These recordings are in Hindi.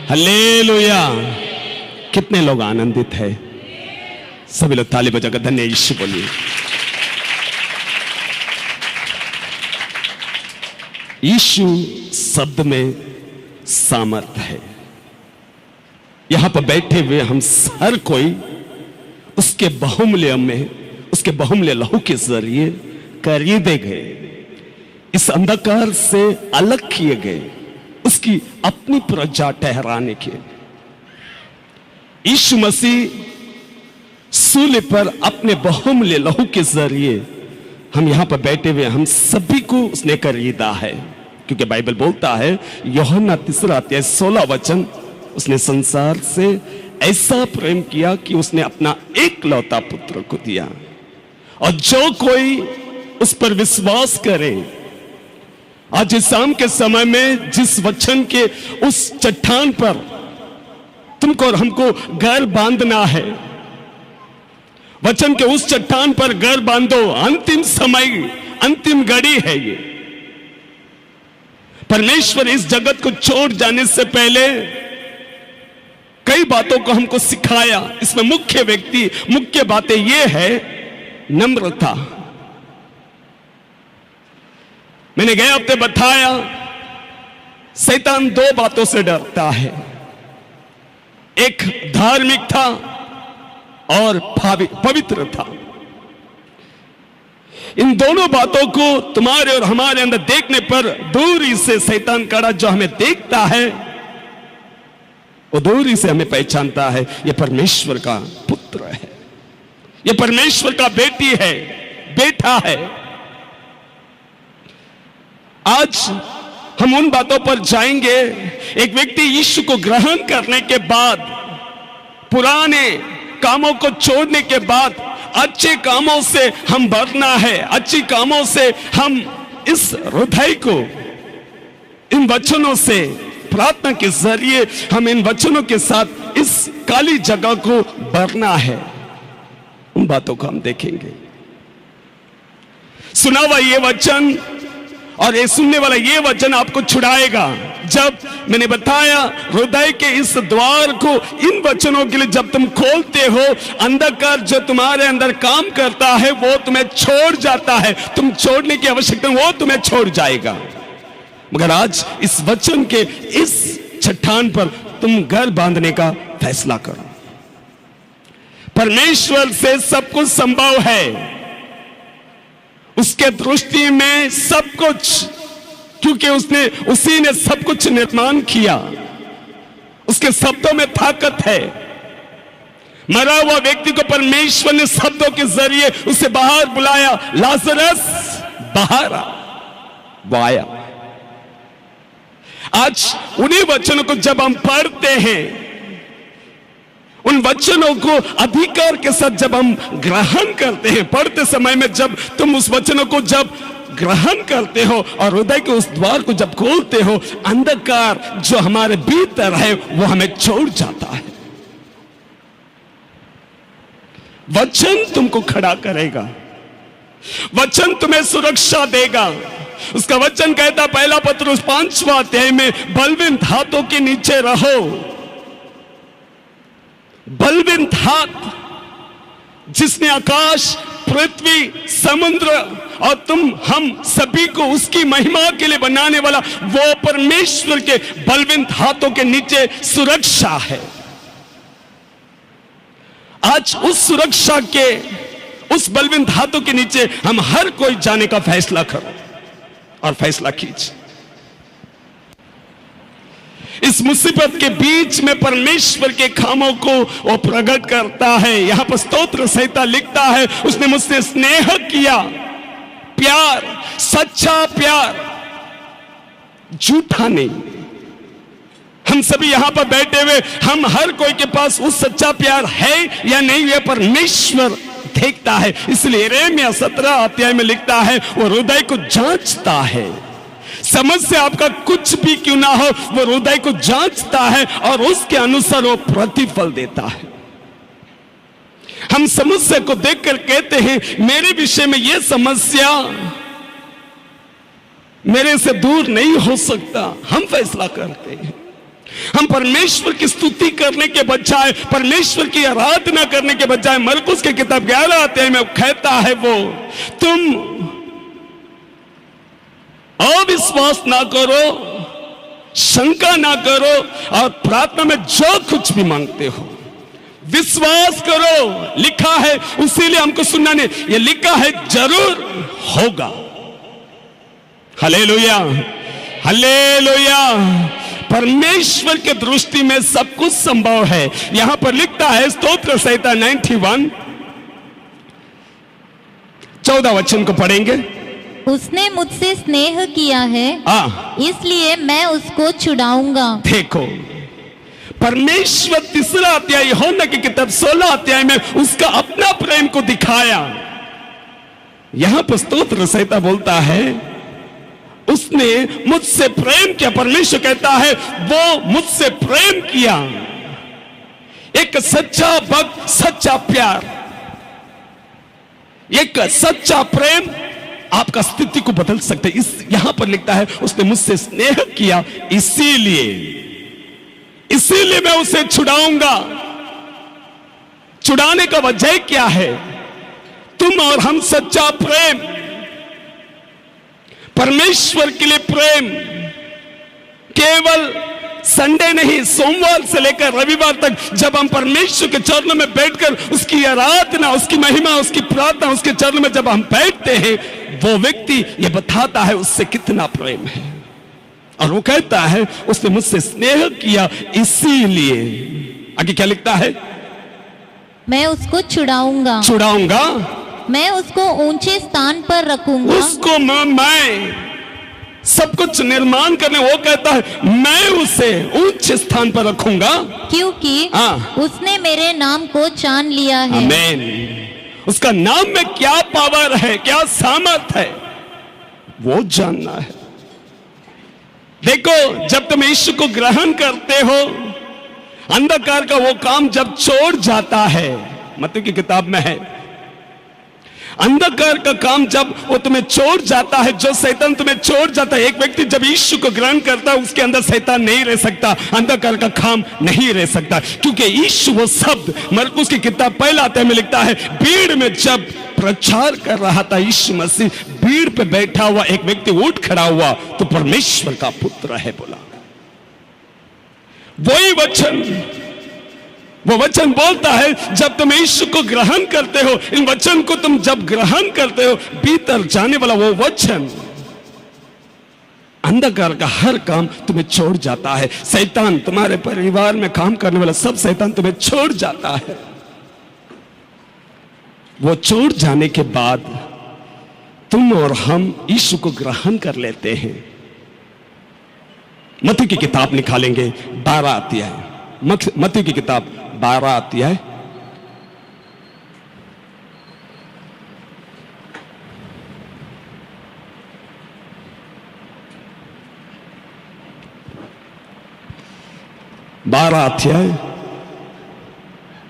हालेलुया। कितने लोग आनंदित है? सभी लोग ताली बजाकर धन्य यीशु बोलिए। यीशु शब्द में सामर्थ है। यहां पर बैठे हुए हम हर कोई उसके बहुमूल्य लहू के जरिए खरीदे गए, इस अंधकार से अलग किए गए, उसकी अपनी प्रजा ठहराने के। यीशु मसीह सूले पर अपने बहुमूल्य लहू के जरिए हम यहां पर बैठे हुए हम सभी को उसने खरीदा है, क्योंकि बाइबल बोलता है यूहन्ना 3:16 उसने संसार से ऐसा प्रेम किया कि उसने अपना एकलौता पुत्र को दिया, और जो कोई उस पर विश्वास करे। आज इस शाम के समय में जिस वचन के उस चट्टान पर तुमको और हमको घर बांधना है, वचन के उस चट्टान पर घर बांधो। अंतिम समय, अंतिम घड़ी है ये। परमेश्वर इस जगत को छोड़ जाने से पहले कई बातों को हमको सिखाया। इसमें मुख्य बातें ये है नम्रता। मैंने गए हफ्ते बताया शैतान दो बातों से डरता है, एक धार्मिक था और पवित्र था। इन दोनों बातों को तुम्हारे और हमारे अंदर देखने पर दूरी से शैतान कड़ा जो हमें देखता है वो दूरी से हमें पहचानता है ये परमेश्वर का पुत्र है, ये परमेश्वर का बेटी है, बेटा है। आज हम उन बातों पर जाएंगे। एक व्यक्ति यीशु को ग्रहण करने के बाद, पुराने कामों को छोड़ने के बाद अच्छे कामों से हम भरना है। अच्छी कामों से हम इस हृदय को इन वचनों से, प्रार्थना के जरिए हम इन वचनों के साथ इस काली जगह को भरना है। उन बातों को हम देखेंगे। सुना हुआ ये वचन और ये सुनने वाला ये वचन आपको छुड़ाएगा। जब मैंने बताया हृदय के इस द्वार को इन वचनों के लिए जब तुम खोलते हो, अंधकार जो तुम्हारे अंदर काम करता है वो तुम्हें छोड़ जाता है। तुम छोड़ने की आवश्यकता, वो तुम्हें छोड़ जाएगा। मगर आज इस वचन के इस चट्टान पर तुम घर बांधने का फैसला करो। परमेश्वर से सब कुछ संभव है, उसके दृष्टि में सब कुछ, क्योंकि उसी ने सब कुछ निर्माण किया। उसके शब्दों में ताकत है। मरा हुआ व्यक्ति को परमेश्वर ने शब्दों के जरिए उसे बाहर बुलाया। लाजरस बाहर आ, वो आया। आज उन्हीं वचनों को जब हम पढ़ते हैं, उन वचनों को अधिकार के साथ जब हम ग्रहण करते हैं, पढ़ते समय में जब तुम उस वचनों को जब ग्रहण करते हो और हृदय के उस द्वार को जब खोलते हो, अंधकार जो हमारे भीतर है वो हमें छोड़ जाता है। वचन तुमको खड़ा करेगा, वचन तुम्हें सुरक्षा देगा। उसका वचन कहता पहला पत्रुस 5वां अध्याय में, बलवन्त हाथों के नीचे रहो। बलवन्त हाथ, जिसने आकाश, पृथ्वी, समुद्र और हम सभी को उसकी महिमा के लिए बनाने वाला, वो परमेश्वर के बलवन्त हाथों के नीचे सुरक्षा है। आज उस सुरक्षा के, उस बलवन्त हाथों के नीचे हम हर कोई जाने का फैसला करो और फैसला कीजिए। इस मुसीबत के बीच में परमेश्वर के कामों को वो प्रकट करता है। यहां पर स्तोत्र संहिता लिखता है, उसने मुझसे स्नेह किया। प्यार, सच्चा प्यार, झूठा नहीं। हम सभी यहां पर बैठे हुए, हम हर कोई के पास उस सच्चा प्यार है या नहीं, यह परमेश्वर देखता है। इसलिए यिर्मयाह 17 अध्याय में लिखता है, वो हृदय को जांचता है। समझ से आपका कुछ भी क्यों ना हो, वो हृदय को जांचता है और उसके अनुसार वो प्रतिफल देता है। हम समस्या को देखकर कहते हैं मेरे विषय में यह समस्या मेरे से दूर नहीं हो सकता। हम फैसला करते हैं हम परमेश्वर की स्तुति करने के बजाय, परमेश्वर की आराधना करने के बजाय, मरकुस की किताब 11 अध्याय में कहता है वो, तुम अविश्वास ना करो, शंका ना करो, और प्रार्थना में जो कुछ भी मांगते हो विश्वास करो। लिखा है, इसीलिए हमको सुनना नहीं, ये लिखा है जरूर होगा। Hallelujah, hallelujah. परमेश्वर के दृष्टि में सब कुछ संभव है। यहां पर लिखता है स्तोत्र संहिता 91 14 वचन को पढ़ेंगे। उसने मुझसे स्नेह किया है, इसलिए मैं उसको छुड़ाऊंगा। देखो, परमेश्वर तीसरा अध्याय यूहन्ना की किताब 16 अध्याय में उसका अपना प्रेम को दिखाया। यहां पर स्तोत्र संहिता बोलता है उसने मुझसे प्रेम किया। परमेश्वर कहता है वो मुझसे प्रेम किया। एक सच्चा भक्त, सच्चा प्यार, एक सच्चा प्रेम आपका स्थिति को बदल सकते। इस यहां पर लिखता है उसने मुझसे स्नेह किया, इसीलिए मैं उसे छुड़ाऊंगा। छुड़ाने का वजह क्या है? तुम और हम सच्चा प्रेम, परमेश्वर के लिए प्रेम। केवल संडे नहीं, सोमवार से लेकर रविवार तक जब हम परमेश्वर के चरणों में बैठकर उसकी आराधना, उसकी महिमा, उसकी प्रार्थना, उसके चरणों में जब हम बैठते हैं, वो व्यक्ति ये बताता है उससे कितना प्रेम है। और वो कहता है उसने मुझसे स्नेह किया, इसीलिए आगे क्या लिखता है? मैं उसको छुड़ाऊंगा, मैं उसको ऊंचे स्थान पर रखूंगा। उसको मैं सब कुछ निर्माण करने, वो कहता है मैं उसे ऊंचे स्थान पर रखूंगा, क्योंकि उसने मेरे नाम को जान लिया है। आमीन। उसका नाम में क्या पावर है, क्या सामर्थ है, वो जानना है। देखो, जब तुम यीशु को ग्रहण करते हो, अंधकार का वो काम जब छोड़ जाता है, मत्ती की किताब में है, अंधकार का काम जब वो तुम्हें छोड़ जाता है, जो शैतान तुम्हें छोड़ जाता है। एक व्यक्ति जब यीशु को ग्रहण करता है, उसके अंदर शैतान नहीं रह सकता, अंधकार का काम नहीं रह सकता, क्योंकि यीशु वो शब्द मरकुस की किताब 1 अध्याय में लिखता है, भीड़ में जब प्रचार कर रहा था यीशु मसीह, भीड़ पे बैठा हुआ एक व्यक्ति उठ खड़ा हुआ तो परमेश्वर का पुत्र है बोला। वही वचन, वो वचन बोलता है जब तुम यीशु को ग्रहण करते हो, इन वचन को तुम जब ग्रहण करते हो, भीतर जाने वाला वो वचन अंधकार का हर काम तुम्हें छोड़ जाता है। शैतान, तुम्हारे परिवार में काम करने वाला सब शैतान तुम्हें छोड़ जाता है। वो छोड़ जाने के बाद तुम और हम यीशु को ग्रहण कर लेते हैं। मत्ती की किताब निकालेंगे 12 अध्याय, मत्ती की किताब 12 अध्याय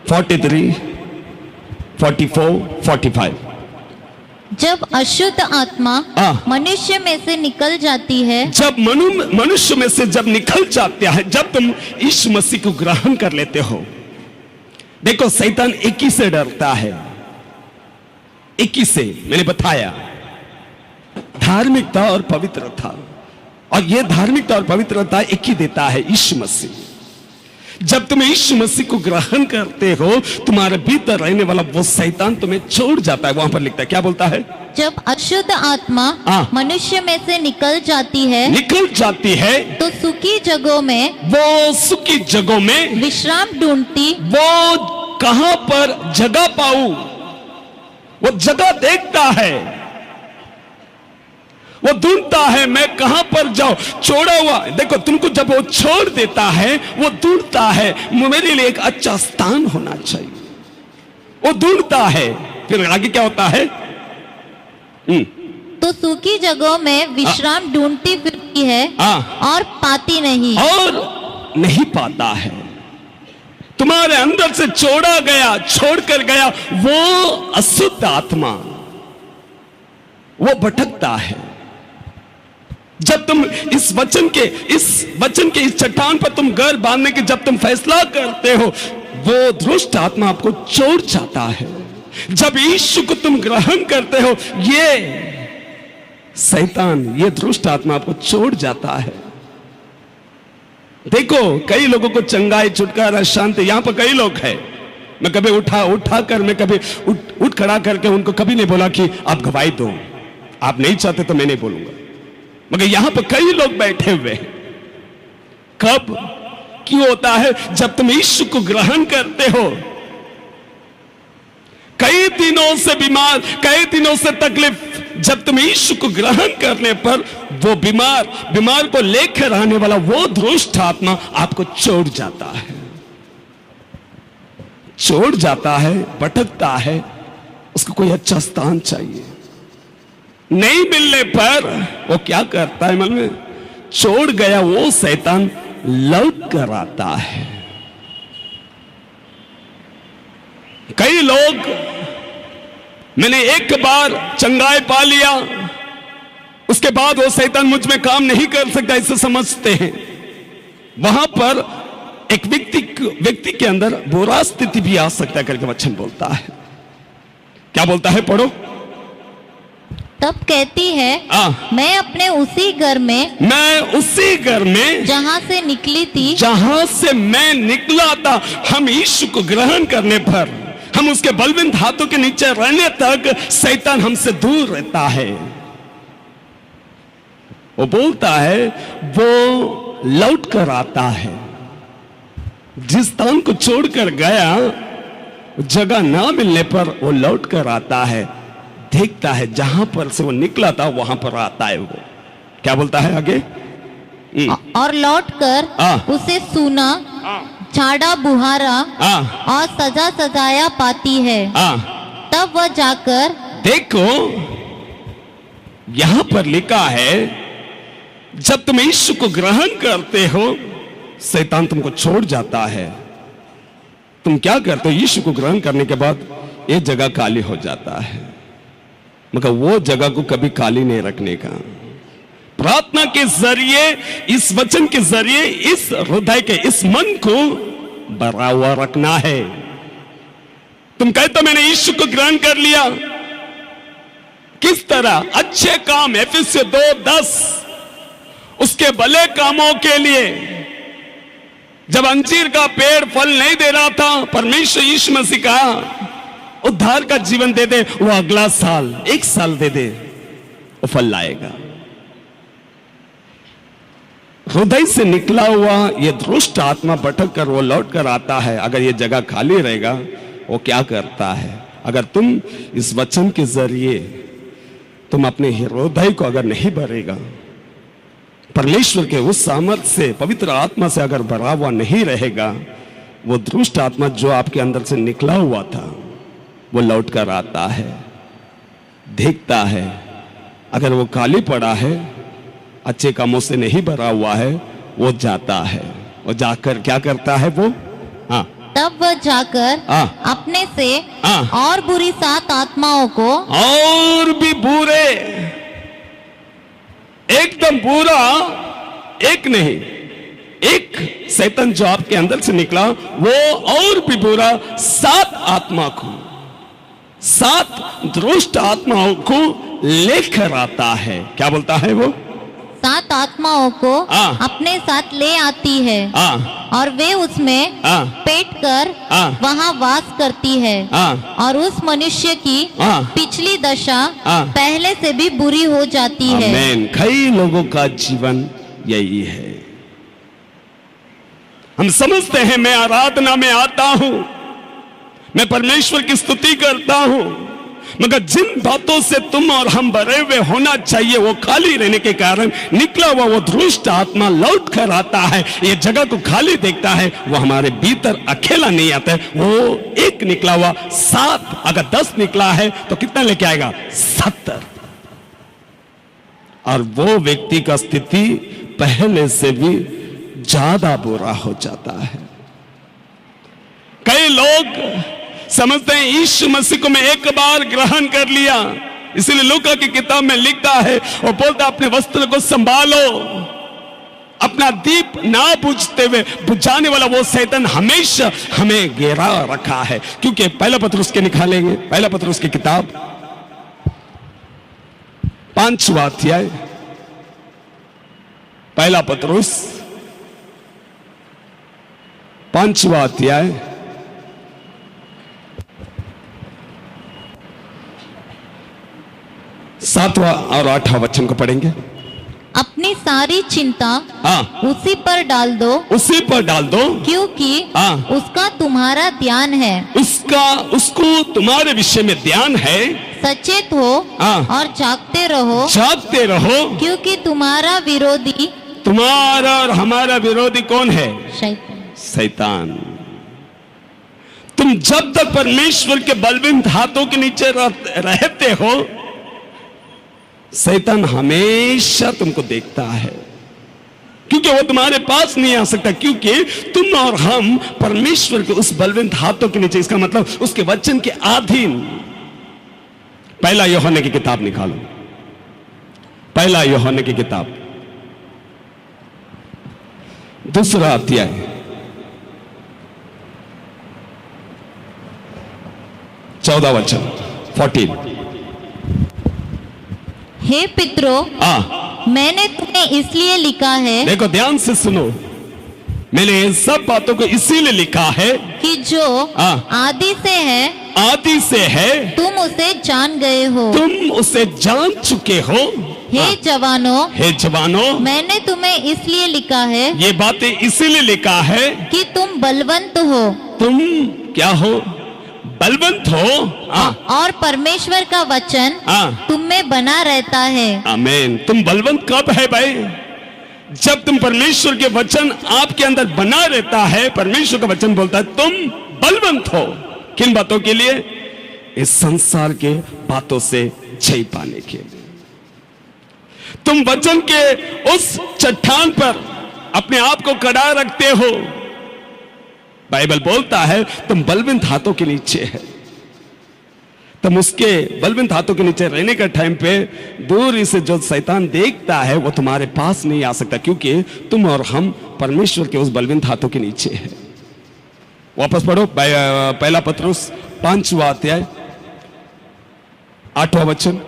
43, 44, 45। जब अशुद्ध आत्मा मनुष्य में से निकल जाती है, जब मनुष्य में से जब निकल जाता है, जब तुम यीशु मसीह को ग्रहण कर लेते हो। देखो, शैतान एक ही से डरता है, एक ही से, मैंने बताया, धार्मिकता और पवित्रता। और यह धार्मिकता और पवित्रता एक ही देता है, यीशु मसीह। जब तुम यीशु मसीह को ग्रहण करते हो, तुम्हारे भीतर रहने वाला वो शैतान तुम्हें छोड़ जाता है। वहां पर लिखता है, क्या बोलता है? जब अशुद्ध आत्मा मनुष्य में से निकल जाती है, तो सूखी जगहों में विश्राम ढूंढती। वो कहां पर जगह पाऊं, वो जगह देखता है, वो ढूंढता है, मैं कहां पर जाऊं, छोड़ा हुआ। देखो, तुमको जब वो छोड़ देता है, वो ढूंढता है, मेरे लिए एक अच्छा स्थान होना चाहिए, वो ढूंढता है। फिर आगे क्या होता है? तो सूखी जगहों में विश्राम ढूंढती फिरती है और पाती नहीं, और नहीं पाता है। तुम्हारे अंदर से छोड़कर गया वो अशुद्ध आत्मा, वो भटकता है। जब तुम इस वचन के इस चट्टान पर तुम घर बांधने के जब तुम फैसला करते हो, वो दुष्ट आत्मा आपको छोड़ जाता है। जब यीशु को तुम ग्रहण करते हो, ये शैतान, ये दुष्ट आत्मा आपको छोड़ जाता है। देखो, कई लोगों को चंगाई, छुटकारा, शांति, यहां पर कई लोग हैं। मैं कभी उठाकर मैं कभी उठ खड़ा करके उनको कभी नहीं बोला कि आप गवाही दो, आप नहीं चाहते तो मैं नहीं बोलूंगा, मगर यहां पर कई लोग बैठे हुए हैं। कब, क्यों होता है? जब तुम यीशु को ग्रहण करते हो, कई दिनों से बीमार, कई दिनों से तकलीफ, जब तुम यीशु को ग्रहण करने पर वो बीमार को लेकर आने वाला वो दुष्ट आत्मा आपको छोड़ जाता है, भटकता है। उसको कोई अच्छा स्थान चाहिए, नहीं मिलने पर वो क्या करता है? मन में छोड़ गया वो शैतान लौट कर आता है। कई लोग, मैंने एक बार चंगाई पा लिया, उसके बाद वो शैतान मुझ में काम नहीं कर सकता, इसे समझते हैं। वहां पर एक व्यक्ति के अंदर बुरा स्थिति भी आ सकता है करके वचन बोलता है। क्या बोलता है? पढ़ो। तब कहती है, मैं अपने उसी घर में जहां से निकली थी, जहां से मैं निकला था। हम यीशु को ग्रहण करने पर, हम उसके बलवंत हाथों के नीचे रहने तक शैतान हमसे दूर रहता है। वो बोलता है, वो लौट कर आता है। जिस स्थान को छोड़कर गया, जगह ना मिलने पर वो लौट कर आता है, देखता है जहां पर से वो निकला था वहां पर आता है। वो क्या बोलता है आगे? और लौटकर उसे सूना, झाड़ा बुहारा और सजा सजाया पाती है। तब वह जाकर, देखो यहां पर लिखा है, जब तुम यीशु को ग्रहण करते हो, शैतान तुमको छोड़ जाता है। तुम क्या करते हो? यीशु को ग्रहण करने के बाद ये जगह खाली हो जाता है, मगर वो जगह को कभी खाली नहीं रखने का। प्रार्थना के जरिए, इस वचन के जरिए, इस हृदय के, इस मन को भरा हुआ रखना है। तुम कहते हो मैंने यीशु को ग्रहण कर लिया, किस तरह? अच्छे काम, एफिसियों 2:10, उसके भले कामों के लिए। जब अंजीर का पेड़ फल नहीं दे रहा था, परमेश्वर यीशु मसीह कहा उद्धार का जीवन दे दे, वो अगला साल, 1 साल दे दे, वो फल लाएगा। हृदय से निकला हुआ ये दुष्ट आत्मा भटक कर वो लौट कर आता है। अगर ये जगह खाली रहेगा, वो क्या करता है? अगर तुम इस वचन के जरिए तुम अपने हृदय को अगर नहीं भरेगा, परमेश्वर के उस सामर्थ्य से, पवित्र आत्मा से अगर भरा हुआ नहीं रहेगा, वो दुष्ट आत्मा जो आपके अंदर से निकला हुआ था वो लौट कर आता है, देखता है। अगर वो खाली पड़ा है, अच्छे कामों से नहीं भरा हुआ है, वो जाता है। वो जाकर क्या करता है? वो तब वह जाकर अपने से और बुरी 7 आत्माओं को, और भी बुरे, एकदम बुरा, एक नहीं, एक शैतान जो आपके अंदर से निकला, वो और भी बुरा 7 आत्मा को, 7 दुष्ट आत्माओं को लेकर आता है। क्या बोलता है? वो 7 आत्माओं को अपने साथ ले आती है, और वे उसमें पेट कर वहां वास करती है, और उस मनुष्य की पिछली दशा पहले से भी बुरी हो जाती है। आमीन। कई लोगों का जीवन यही है। हम समझते हैं मैं आराधना में आता हूं, मैं परमेश्वर की स्तुति करता हूं, मगर जिन बातों से तुम और हम भरे हुए होना चाहिए, वो खाली रहने के कारण निकला हुआ वो दुष्ट आत्मा लौट कर आता है, ये जगह को खाली देखता है। वो हमारे भीतर अकेला नहीं आता है, वो एक निकला हुआ 7, अगर 10 निकला है तो कितना लेके आएगा? 70। और वो व्यक्ति का स्थिति पहले से भी ज्यादा बुरा हो जाता है। कई लोग समझते हैं यीशु मसीह को मैं एक बार ग्रहण कर लिया, इसीलिए लूका की किताब में लिखता है और बोलता है अपने वस्त्र को संभालो, अपना दीप ना बुझते हुए बुझाने वाला वो शैतान हमेशा हमें घेरा रखा है। क्योंकि पहला पत्रुस के निकालेंगे, पहला पत्रुस की किताब 5वां अध्याय, पहला पत्रुस 5वां अध्याय 7वां और 8वां वचन को पढ़ेंगे। अपनी सारी चिंता उसी पर डाल दो, उसी पर डाल दो, क्योंकि उसका तुम्हारा ध्यान है। उसको तुम्हारे विषय में ध्यान है। सचेत हो और जागते रहो, जागते रहो, क्योंकि तुम्हारा विरोधी, तुम्हारा और हमारा विरोधी कौन है? शैतान। तुम जब तक परमेश्वर के बलवंत हाथों के नीचे रहते हो, शैतान हमेशा तुमको देखता है, क्योंकि वो तुम्हारे पास नहीं आ सकता, क्योंकि तुम और हम परमेश्वर के उस बलवंत हाथों के नीचे, इसका मतलब उसके वचन के अधीन। पहला यूहन्ना की किताब निकालो, पहला यूहन्ना की किताब 2 अध्याय 14 वचन 14। हे पितरों, मैंने तुम्हें इसलिए लिखा है, देखो ध्यान से सुनो, मैंने इन सब बातों को इसीलिए लिखा है कि जो आदि से है, आदि से है, तुम उसे जान गए हो, तुम उसे जान चुके हो। हे जवानों, हे जवानों, मैंने तुम्हें इसलिए लिखा है, ये बातें इसीलिए लिखा है कि तुम बलवंत हो। तुम क्या हो? बलवंत हो, और परमेश्वर का वचन तुम में बना रहता है। आमीन। तुम बलवंत कब है भाई? जब तुम परमेश्वर के वचन आपके अंदर बना रहता है। परमेश्वर का वचन बोलता है तुम बलवंत हो। किन बातों के लिए? इस संसार के बातों से जय पाने के लिए। तुम वचन के उस चट्टान पर अपने आप को खड़ा रखते हो। बाइबल बोलता है तुम बलवंत हाथों के नीचे है। तुम उसके बलवंत हाथों के नीचे रहने का टाइम पे दूर से जो शैतान देखता है वो तुम्हारे पास नहीं आ सकता, क्योंकि तुम और हम परमेश्वर के उस बलवंत हाथों के नीचे है। वापस पढ़ो पहला पत्रुस 5वां अध्याय 8वां वचन।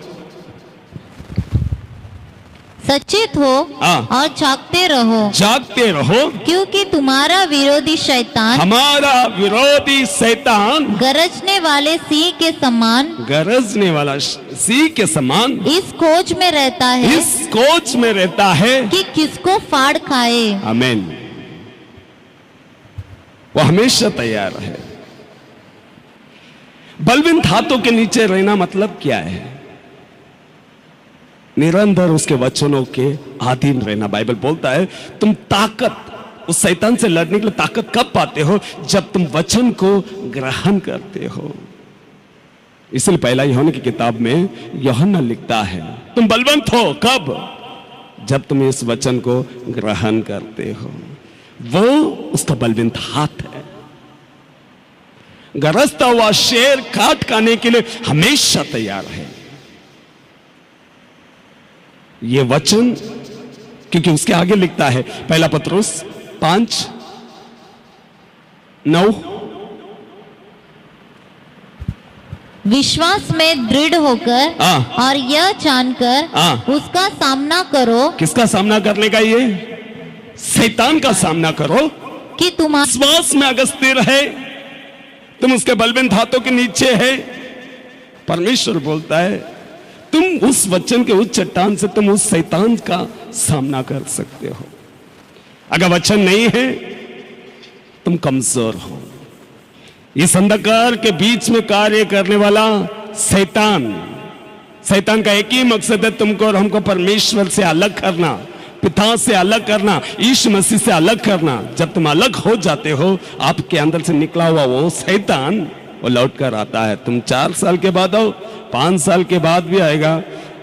सचेत हो और जागते रहो, जागते रहो, क्योंकि तुम्हारा विरोधी शैतान, हमारा विरोधी शैतान गरजने वाले सिंह के समान, गरजने वाला सिंह के समान इस खोज में रहता है, इस खोज में रहता है कि किसको फाड़ खाए। आमीन। वो हमेशा तैयार है। बलवंत हाथों के नीचे रहना मतलब क्या है? निरंतर उसके वचनों के अधीन रहना। बाइबल बोलता है तुम ताकत उस शैतान से लड़ने के लिए ताकत कब पाते हो? जब तुम वचन को ग्रहण करते हो। इसलिए पहला यूहन्ना की किताब में यूहन्ना लिखता है तुम बलवंत हो कब? जब तुम इस वचन को ग्रहण करते हो। वो उसका बलवंत हाथ है। गरजता हुआ शेर काट खाने के लिए हमेशा तैयार है। ये वचन, क्योंकि उसके आगे लिखता है पहला पत्रुस 5:9, विश्वास में दृढ़ होकर और यह जानकर उसका सामना करो। किसका सामना करने का? ये शैतान का सामना करो कि तुम विश्वास में अगर स्थिर है, तुम उसके बलवंत हाथों के नीचे है। परमेश्वर बोलता है तुम उस वचन के उस चट्टान से तुम उस शैतान का सामना कर सकते हो। अगर वचन नहीं है तुम कमजोर हो। इस अंधकार के बीच में कार्य करने वाला शैतान का एक ही मकसद है तुमको और हमको परमेश्वर से अलग करना, पिता से अलग करना, यीशु मसीह से अलग करना। जब तुम अलग हो जाते हो, आपके अंदर से निकला हुआ वो शैतान वो लौट कर आता है। तुम 4 साल के बाद आओ, 5 साल के बाद भी आएगा।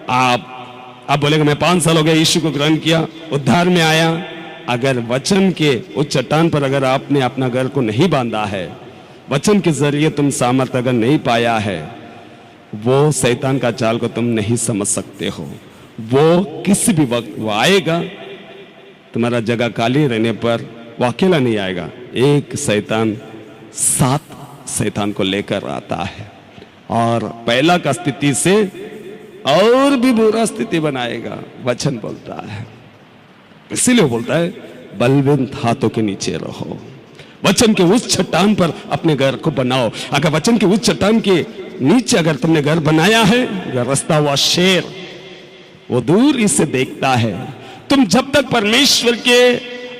आप बोलेगा मैं 5 साल हो गया यीशु को ग्रहण किया, उद्धार में आया। अगर वचन के उस चट्टान पर अगर आपने अपना घर को नहीं बांधा है, वचन के जरिए तुम सामर्थ अगर नहीं पाया है, वो शैतान का चाल को तुम नहीं समझ सकते हो। वो किसी भी वक्त वो आएगा, तुम्हारा जगह खाली रहने पर वो अकेला नहीं आएगा, एक शैतान 7 शैतान को लेकर आता है और पहला का स्थिति से और भी बुरा स्थिति बनाएगा। वचन बोलता है, इसीलिए बोलता है बलवंत हाथों के नीचे रहो। वचन के उस चट्टान पर अपने घर को बनाओ। अगर वचन के उस चट्टान के नीचे अगर तुमने घर बनाया है, रास्ता हुआ शेर वो दूर से देखता है। तुम जब तक परमेश्वर के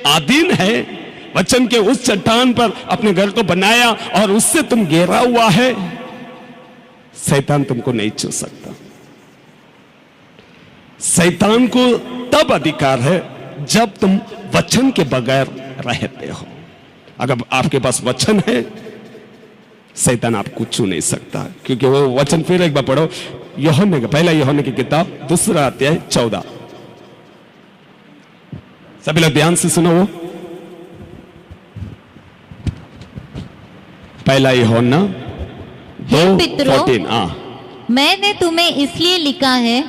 अधीन है, वचन के उस चट्टान पर अपने घर को बनाया और उससे तुम घेरा हुआ है, शैतान तुमको नहीं छू सकता। शैतान को तब अधिकार है जब तुम वचन के बगैर रहते हो। अगर आपके पास वचन है, शैतान आपको छू नहीं सकता, क्योंकि वो वचन फिर एक बार पढ़ो, यूहन्ना पहला यूहन्ना की किताब 2 अध्याय 14। सभी लोग ध्यान से सुनो। वो पहला यूहन्ना 2:14। मैंने तुम्हें इसलिए लिखा है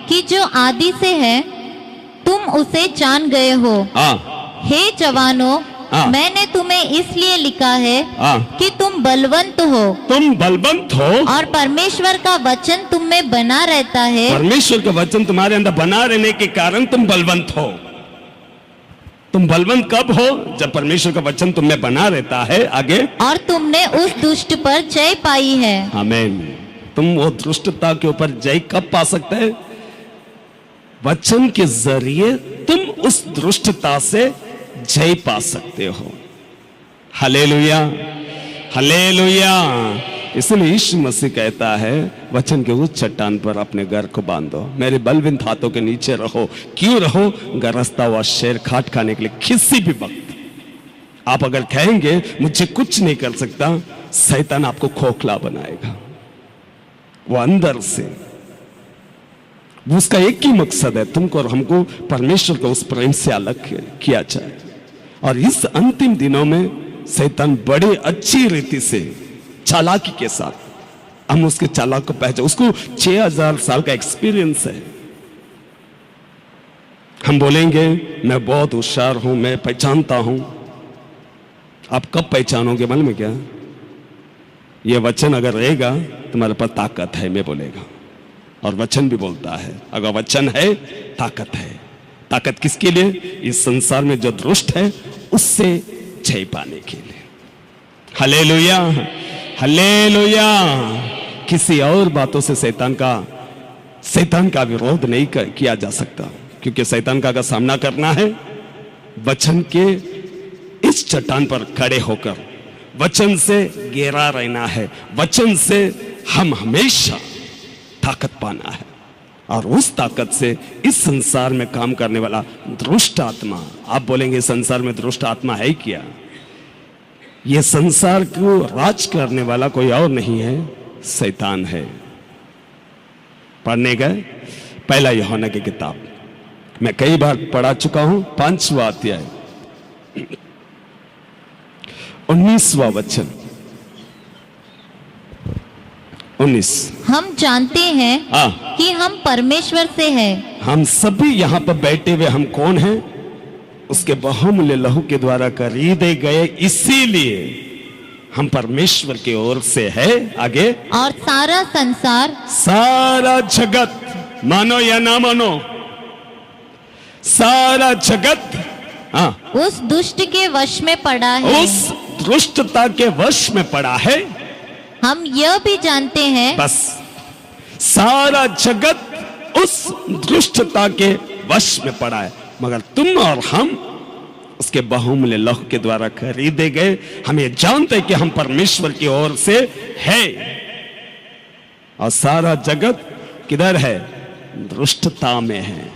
कि जो आदि से है तुम उसे जान गए हो। हे जवानों, मैंने तुम्हें इसलिए लिखा है कि तुम बलवंत हो। तुम बलवंत हो और परमेश्वर का वचन तुम में बना रहता है। परमेश्वर का वचन तुम्हारे अंदर बना रहने के कारण तुम बलवंत हो। तुम बलवंत कब हो? जब परमेश्वर का वचन तुम में बना रहता है। आगे, और तुमने उस दुष्ट पर जय पाई है। आमीन। तुम वो दुष्टता के ऊपर जय कब पा सकते हैं? वचन के जरिए तुम उस दुष्टता से जय पा सकते हो। Hallelujah, hallelujah. इसलिए यीशु मसीह कहता है वचन के उस चट्टान पर अपने घर को बांधो, मेरे बलवंत हाथों के नीचे रहो। क्यों रहो? गरजता हुआ शेर खाट खाने के लिए किसी भी वक्त आप अगर कहेंगे मुझे कुछ नहीं कर सकता, शैतान आपको खोखला बनाएगा। वो अंदर से उसका एक ही मकसद है, तुमको और हमको परमेश्वर को उस प्रेम से अलग किया जाए। और इस अंतिम दिनों में शैतान बड़े अच्छी रीति से चालाकी के साथ हम उसके चालाक को पहचान, उसको 6000 साल का एक्सपीरियंस है। हम बोलेंगे मैं बहुत होशियार हूं, मैं पहचानता हूं। आप कब पहचानोगे मालूम है क्या? ये वचन अगर रहेगा तुम्हारे पास ताकत है, मैं बोलेगा। और वचन भी बोलता है अगर वचन है ताकत है। ताकत किसके लिए? इस संसार में जो दुष्ट है उससे जय पाने के लिए। Hallelujah, hallelujah. किसी और बातों से शैतान का विरोध नहीं किया जा सकता, क्योंकि शैतान का अगर सामना करना है वचन के इस चट्टान पर खड़े होकर वचन से घेरा रहना है। वचन से हम हमेशा ताकत पाना है, और उस ताकत से इस संसार में काम करने वाला दुष्ट आत्मा, आप बोलेंगे संसार में दुष्ट आत्मा है क्या? यह संसार को राज करने वाला कोई और नहीं है, शैतान है। पढ़ने गए पहला यूहन्ना की किताब, मैं कई बार पढ़ा चुका हूं, 5वां अध्याय 19वां वचन 19। हम जानते हैं कि हम परमेश्वर से हैं। हम सभी यहाँ पर बैठे हुए हम कौन हैं? उसके बहुमूल्य लहू के द्वारा खरीदे गए, इसीलिए हम परमेश्वर की ओर से है। आगे, और सारा संसार, सारा जगत, मानो या ना मानो, सारा जगत उस दुष्ट के वश में पड़ा है। उस दुष्टता के वश में पड़ा है। हम यह भी जानते हैं, बस सारा जगत उस दुष्टता के वश में पड़ा है, मगर तुम और हम उसके बहुमूल्य लहू के द्वारा खरीदे गए। हम ये जानते हैं कि हम परमेश्वर की ओर से है, और सारा जगत किधर है? दुष्टता में है।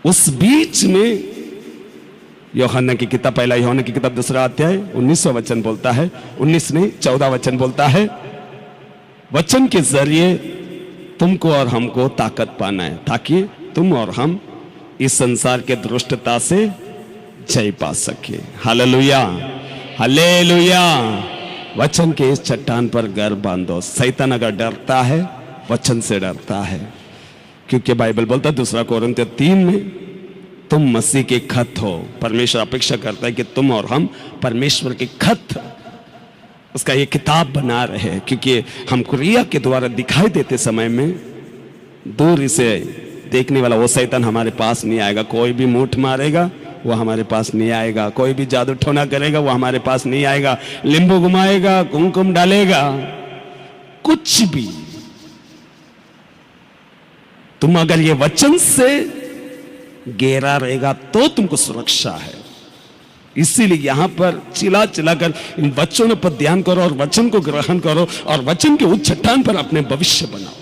उस बीच में यूहन्ना की किताब, पहला यूहन्ना की किताब 2 अध्याय 19वां वचन बोलता है, 19 नहीं 14 वचन बोलता है, वचन के जरिए तुमको और हमको ताकत पाना है, ताकि तुम और हम इस संसार के दुष्टता से जय पा सके। हालेलुया, हालेलुया, वचन के इस चट्टान पर घर बांधो। शैतान अगर डरता है, वचन से डरता है, क्योंकि बाइबल बोलता है 2 कोरिन्थियों 3 में, तुम मसीह के खत हो। परमेश्वर अपेक्षा करता है कि तुम और हम परमेश्वर के खत, उसका ये किताब बना रहे हैं, क्योंकि हम क्रिया के द्वारा दिखाई देते समय में दूर से देखने वाला वो शैतान हमारे पास नहीं आएगा। कोई भी मूठ मारेगा वो हमारे पास नहीं आएगा, कोई भी जादू टोना करेगा वो हमारे पास नहीं आएगा, लींबू घुमाएगा, कुमकुम डालेगा, कुछ भी। तुम अगर ये वचन से घेरा रहेगा तो तुमको सुरक्षा है। इसीलिए यहां पर चिल्ला चिल्लाकर इन वचनों पर ध्यान करो और वचन को ग्रहण करो और वचन के उस चट्टान पर अपने भविष्य बनाओ,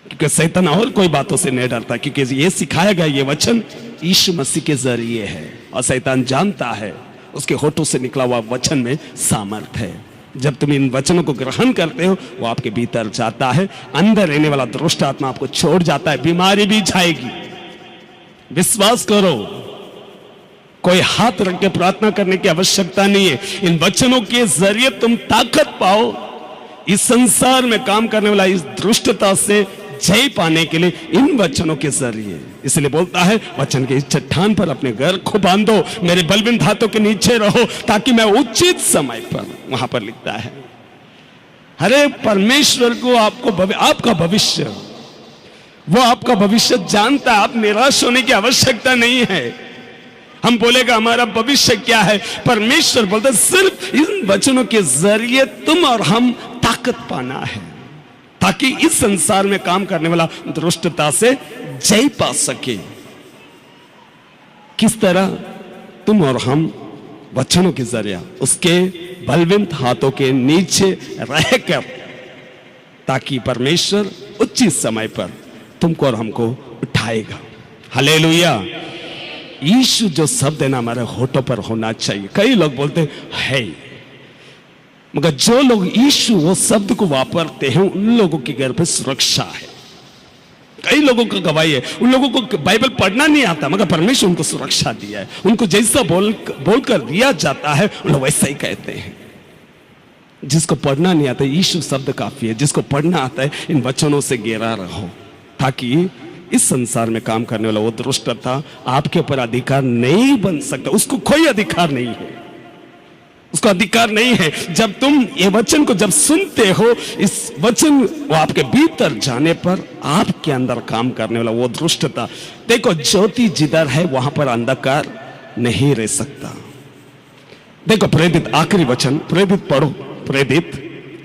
क्योंकि शैतान और कोई बातों से नहीं डरता, क्योंकि ये सिखाया गया ये वचन यीशु मसीह के जरिए है और शैतान जानता है उसके होठों से निकला हुआ वचन में सामर्थ है। जब तुम इन वचनों को ग्रहण करते हो वो आपके भीतर जाता है, अंदर रहने वाला दुष्ट आत्मा आपको छोड़ जाता है, बीमारी भी जाएगी। विश्वास करो, कोई हाथ रख के प्रार्थना करने की आवश्यकता नहीं है। इन वचनों के जरिए तुम ताकत पाओ इस संसार में काम करने वाला इस दुष्टता से जय पाने के लिए इन वचनों के जरिए। इसलिए बोलता है वचन के इस चट्टान पर अपने घर को बांधो, मेरे बलवन्त हाथों के नीचे रहो, ताकि मैं उचित समय पर, वहां पर लिखता है, अरे परमेश्वर को आपका भविष्य, वो आपका भविष्य जानता है। आप निराश होने की आवश्यकता नहीं है। हम बोलेगा हमारा भविष्य क्या है, परमेश्वर बोलता है सिर्फ इन वचनों के जरिए तुम और हम ताकत पाना है, ताकि इस संसार में काम करने वाला दुष्टता से जय पा सके। किस तरह? तुम और हम वचनों के जरिए उसके बलवन्त हाथों के नीचे रहकर, ताकि परमेश्वर उचित समय पर तुमको और हमको उठाएगा। हालेलुया। यीशु जो शब्द है ना हमारे होठों पर होना चाहिए। कई लोग बोलते हैं, मगर जो लोग यीशु वो शब्द को वापरते हैं उन लोगों के घर पे सुरक्षा है। कई लोगों का गवाही है, उन लोगों को बाइबल पढ़ना नहीं आता, मगर परमेश्वर उनको सुरक्षा दिया है। उनको जैसा बोलकर दिया जाता है उन लोग वैसा ही कहते हैं। जिसको पढ़ना नहीं आता यीशु शब्द काफी है, जिसको पढ़ना आता है इन वचनों से घेरा रहो, ताकि इस संसार में काम करने वाला वो दुष्टता आपके ऊपर अधिकार नहीं बन सकता। उसको कोई अधिकार नहीं है, उसको अधिकार नहीं है। जब तुम ये वचन को जब सुनते हो, इस वचन वो आपके भीतर जाने पर आपके अंदर काम करने वाला वो दुष्टता, देखो ज्योति जिधर है वहां पर अंधकार नहीं रह सकता। देखो प्रेरित आखिरी वचन, प्रेरित पढ़ो, प्रेरित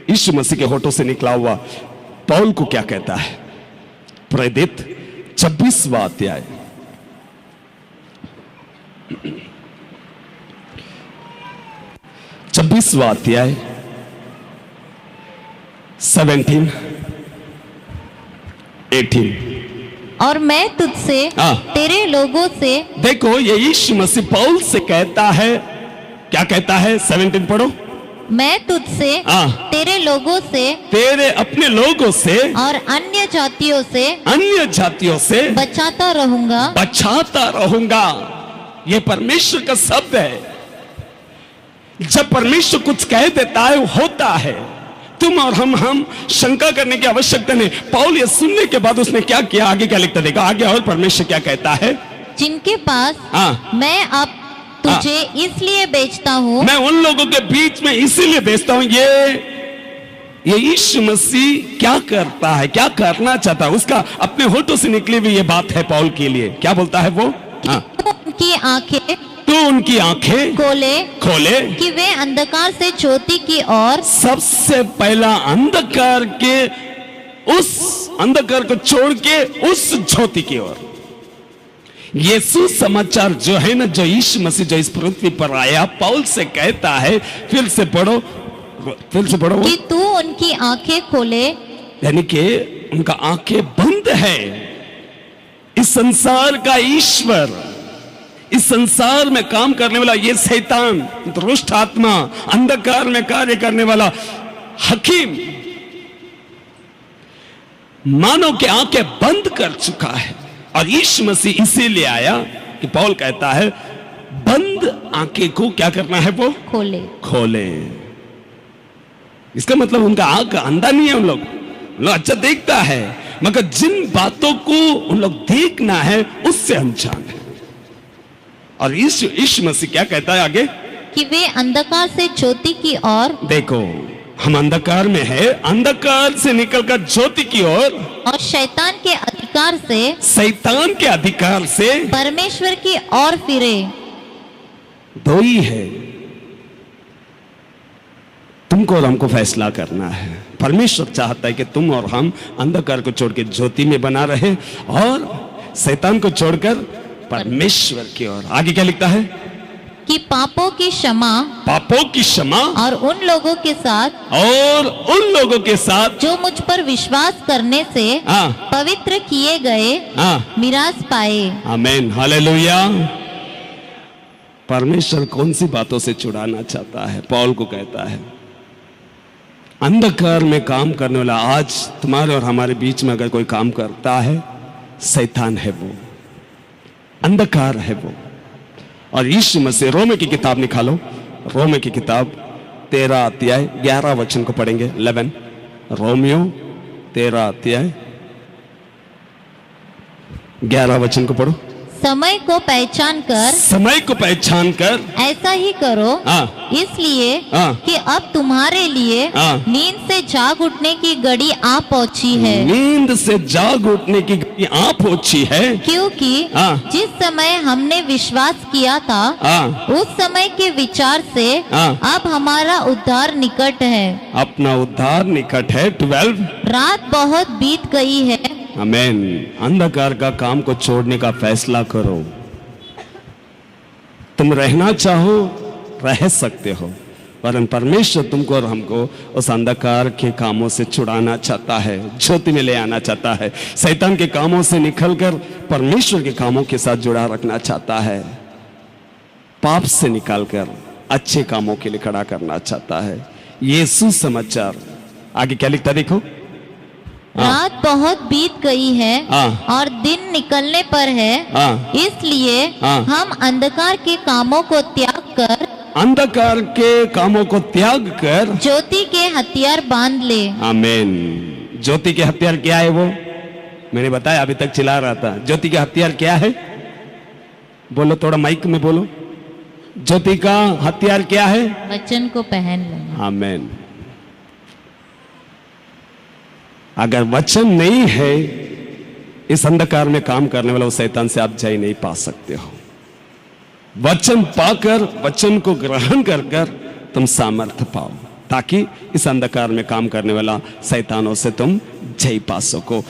यीशु मसीह के होठों से निकला हुआ पौल को क्या कहता है। प्रेरित 26वां अध्याय, छब्बीसवां अध्याय 17, 18। और मैं तुझसे तेरे लोगों से, देखो ये यीशु मसीह पौल से कहता है, क्या कहता है? 17 पढ़ो। मैं तुझसे तेरे लोगों से, तेरे अपने लोगों से और अन्य जातियों से बचाता रहूंगा। ये परमेश्वर का शब्द है। जब परमेश्वर कुछ कह देता है वो होता है। तुम और हम शंका करने की आवश्यकता नहीं। पौल ये सुनने के बाद उसने क्या किया, आगे क्या लिखता देखा आगे, और परमेश्वर क्या कहता है, जिनके पास मैं अब तुझे इसलिए बेचता हूँ, मैं उन लोगों के बीच में इसीलिए बेचता हूँ। ये यीशु मसीह क्या करता है, क्या करना चाहता है, उसका अपने होठों से निकली हुई ये बात है पौल के लिए। क्या बोलता है वो? उनकी आंखें खोले कि वे अंधकार से ज्योति की ओर, सबसे पहला अंधकार को छोड़ के उस ज्योति की ओर। यीशु समाचार जो है ना, जो यीशु मसीह जो इस पृथ्वी पर आया, पौल से कहता है, फिर से पढ़ो कि तू उनकी आंखें खोले, यानी कि उनका आंखें बंद है। इस संसार का ईश्वर, इस संसार में काम करने वाला ये शैतान, दुष्ट आत्मा, अंधकार में कार्य करने वाला हकीम, मानव के आंखें बंद कर चुका है। और यीशु मसीह इसीलिए आया कि पौल कहता है बंद आंखें को क्या करना है, वो खोले। इसका मतलब उनका आंख अंधा नहीं है। उन लोग अच्छा देखता है, मगर जिन बातों को उन लोग देखना है उससे अनजान है। और यीशु मसीह क्या कहता है आगे कि वे अंधकार से ज्योति की ओर, देखो हम अंधकार में है, अंधकार से निकलकर ज्योति की ओर, और शैतान के अधिकार से परमेश्वर की ओर फिरे। दो ही है, तुमको और हमको फैसला करना है। परमेश्वर चाहता है कि तुम और हम अंधकार को छोड़ के ज्योति में बना रहे और शैतान को छोड़कर परमेश्वर की ओर। आगे क्या लिखता है कि पापों की क्षमा और उन लोगों के साथ जो मुझ पर विश्वास करने से पवित्र किए गए मिरास पाए। आमीन, हालेलुया। परमेश्वर कौन सी बातों से छुड़ाना चाहता है? पौल को कहता है अंधकार में काम करने वाला, आज तुम्हारे और हमारे बीच में अगर कोई काम करता है, शैतान है वो, अंधकार है वो। और यीशु मसीह, रोमे की किताब निकालो, रोमे की किताब 13 अध्याय 11 वचन को पढ़ेंगे। 11 रोमियो 13 अध्याय 11 वचन को पढ़ो। समय को पहचान कर ऐसा ही करो, इसलिए कि अब तुम्हारे लिए नींद से जाग उठने की घड़ी आ पहुंची है। नींद से जाग उठने की घड़ी आ पहुंची है, क्योंकि जिस समय हमने विश्वास किया था उस समय के विचार से अब हमारा उद्धार निकट है। अपना उद्धार निकट है। 12 रात बहुत बीत गई है। आमीन। अंधकार का काम को छोड़ने का फैसला करो। तुम रहना चाहो रह सकते हो, वरन परमेश्वर तुमको और हमको उस अंधकार के कामों से छुड़ाना चाहता है, ज्योति में ले आना चाहता है, शैतान के कामों से निकलकर परमेश्वर के कामों के साथ जुड़ा रखना चाहता है, पाप से निकालकर अच्छे कामों के लिए खड़ा करना चाहता है। ये सुसमाचार आगे क्या लिखता देखो। रात बहुत बीत गई है और दिन निकलने पर है, इसलिए हम अंधकार के कामों को त्याग कर ज्योति के हथियार बांध ले। आमीन। ज्योति के हथियार क्या है? वो मैंने बताया, अभी तक चिल्ला रहा था। ज्योति के हथियार क्या है? बोलो, थोड़ा माइक में बोलो। ज्योति का हथियार क्या है? वचन को पहन लेना। आमीन। अगर वचन नहीं है, इस अंधकार में काम करने वाला उस शैतान से आप जय नहीं पा सकते हो। वचन पाकर, वचन को ग्रहण कर तुम सामर्थ्य पाओ, ताकि इस अंधकार में काम करने वाला शैतानों से तुम जय पा सको।